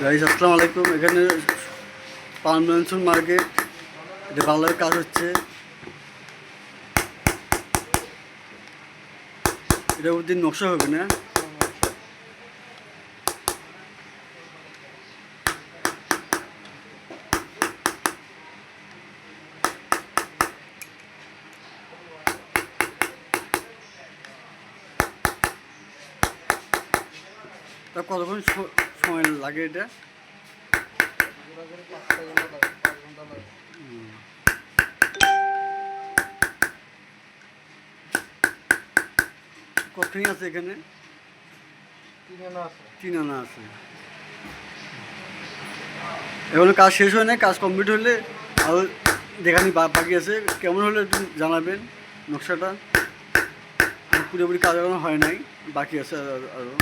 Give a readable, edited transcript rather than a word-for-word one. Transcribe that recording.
Guys আসসালামু আলাইকুম। এখানে পান ম্যানসন মার্কেট, এটা ভালোভাবে কাজ হচ্ছে। এটা ওদিন নকশা হবে না। তা কতক্ষণ সময় লাগে এটা? কতখানি আছে এখানে? 3 আনা আছে। এখনো কাজ শেষ হয় নাই, কাজ কমপ্লিট হলে আরও দেখানি বাকি আছে। কেমন হলে একটু জানাবেন নকশাটা। পুরোপুরি কাজ এখনো হয় নাই, বাকি আছে আরও।